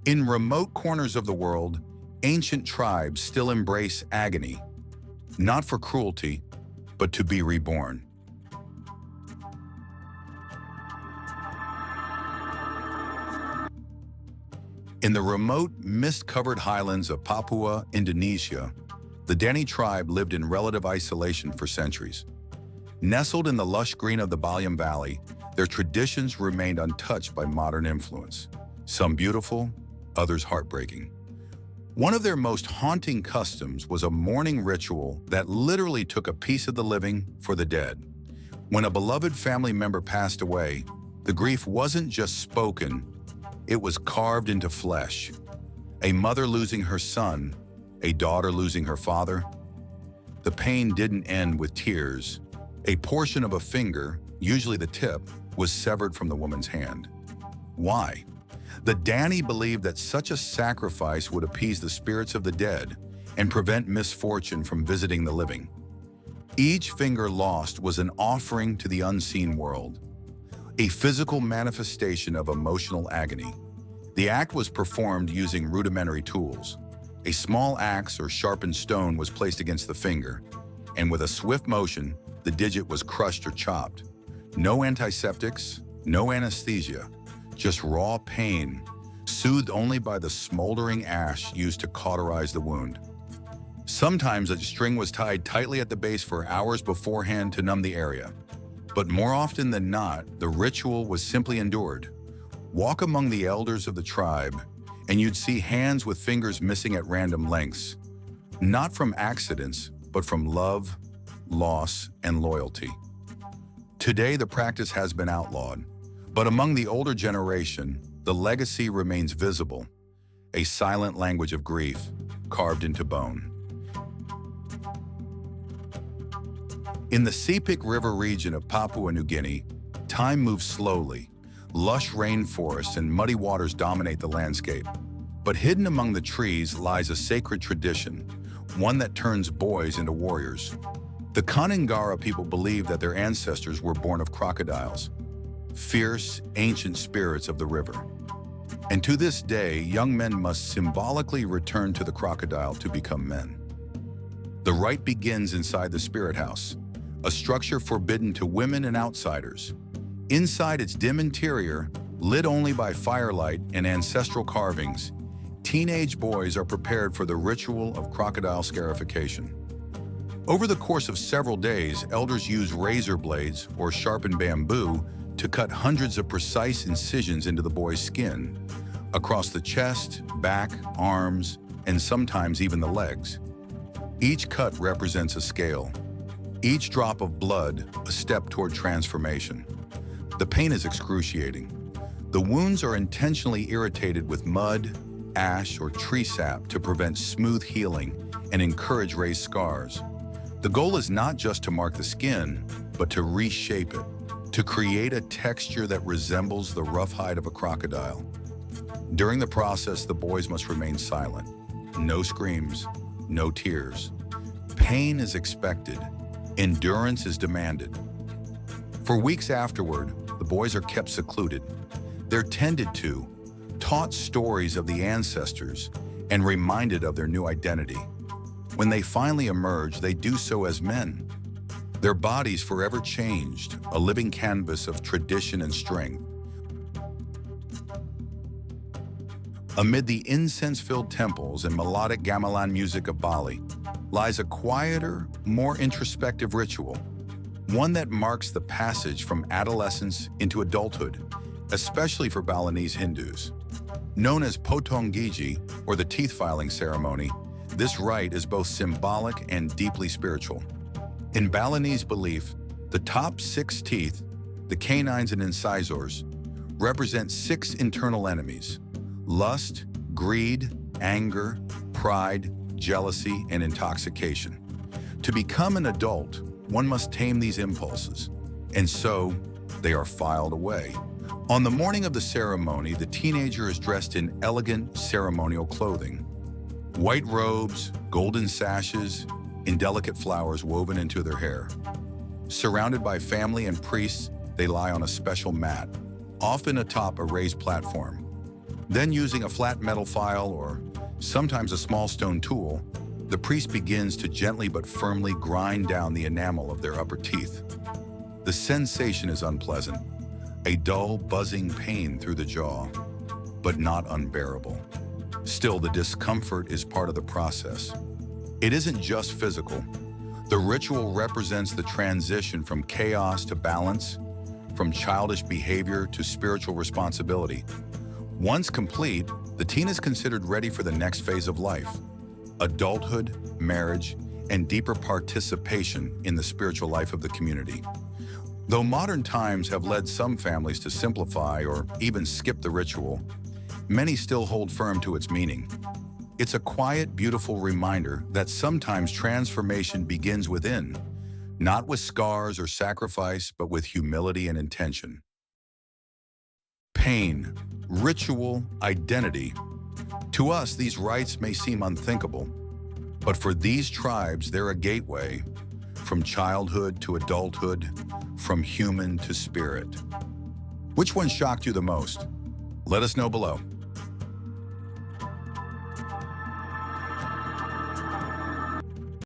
In remote corners of the world, ancient tribes still embrace agony, not for cruelty, but to be reborn. In the remote, mist-covered highlands of Papua, Indonesia, the Dani tribe lived in relative isolation for centuries. Nestled in the lush green of the Bali Valley, their traditions remained untouched by modern influence, some beautiful, others heartbreaking. One of their most haunting customs was a mourning ritual that literally took a piece of the living for the dead. When a beloved family member passed away, the grief wasn't just spoken, it was carved into flesh. A mother losing her son, a daughter losing her father. The pain didn't end with tears. A portion of a finger, usually the tip, was severed from the woman's hand. Why? The Dani believed that such a sacrifice would appease the spirits of the dead and prevent misfortune from visiting the living. Each finger lost was an offering to the unseen world, a physical manifestation of emotional agony. The act was performed using rudimentary tools. A small axe or sharpened stone was placed against the finger, and with a swift motion, the digit was crushed or chopped. No antiseptics, no anesthesia, just raw pain, soothed only by the smoldering ash used to cauterize the wound. Sometimes a string was tied tightly at the base for hours beforehand to numb the area. But more often than not, the ritual was simply endured. Walk among the elders of the tribe, and you'd see hands with fingers missing at random lengths, not from accidents, but from love, loss, and loyalty. Today, the practice has been outlawed, but among the older generation, the legacy remains visible, a silent language of grief carved into bone. In the Sepik River region of Papua New Guinea, time moves slowly. Lush rainforests and muddy waters dominate the landscape. But hidden among the trees lies a sacred tradition, one that turns boys into warriors. The Kaningara people believe that their ancestors were born of crocodiles, fierce, ancient spirits of the river. And to this day, young men must symbolically return to the crocodile to become men. The rite begins inside the spirit house, a structure forbidden to women and outsiders. Inside its dim interior, lit only by firelight and ancestral carvings, teenage boys are prepared for the ritual of crocodile scarification. Over the course of several days, elders use razor blades or sharpened bamboo to cut hundreds of precise incisions into the boy's skin, across the chest, back, arms, and sometimes even the legs. Each cut represents a scale. Each drop of blood, a step toward transformation. The pain is excruciating. The wounds are intentionally irritated with mud, ash, or tree sap to prevent smooth healing and encourage raised scars. The goal is not just to mark the skin, but to reshape it, to create a texture that resembles the rough hide of a crocodile. During the process, the boys must remain silent. No screams, no tears. Pain is expected. Endurance is demanded. For weeks afterward, the boys are kept secluded. They're tended to, taught stories of the ancestors, and reminded of their new identity. When they finally emerge, they do so as men. Their bodies forever changed, a living canvas of tradition and strength. Amid the incense-filled temples and melodic gamelan music of Bali lies a quieter, more introspective ritual, one that marks the passage from adolescence into adulthood, especially for Balinese Hindus. Known as Potong, or the teeth filing ceremony, this rite is both symbolic and deeply spiritual. In Balinese belief, the top 6 teeth, the canines and incisors, represent 6 internal enemies: lust, greed, anger, pride, jealousy, and intoxication. To become an adult, one must tame these impulses, and so they are filed away. On the morning of the ceremony, the teenager is dressed in elegant ceremonial clothing. White robes, golden sashes, and delicate flowers woven into their hair. Surrounded by family and priests, they lie on a special mat, often atop a raised platform. Then, using a flat metal file or sometimes a small stone tool, the priest begins to gently but firmly grind down the enamel of their upper teeth. The sensation is unpleasant, a dull, buzzing pain through the jaw, but not unbearable. Still, the discomfort is part of the process. It isn't just physical. The ritual represents the transition from chaos to balance, from childish behavior to spiritual responsibility. Once complete, the teen is considered ready for the next phase of life: adulthood, marriage, and deeper participation in the spiritual life of the community. Though modern times have led some families to simplify or even skip the ritual, many still hold firm to its meaning. It's a quiet, beautiful reminder that sometimes transformation begins within, not with scars or sacrifice, but with humility and intention. Pain, ritual, identity. To us, these rites may seem unthinkable, but for these tribes, they're a gateway from childhood to adulthood, from human to spirit. Which one shocked you the most? Let us know below.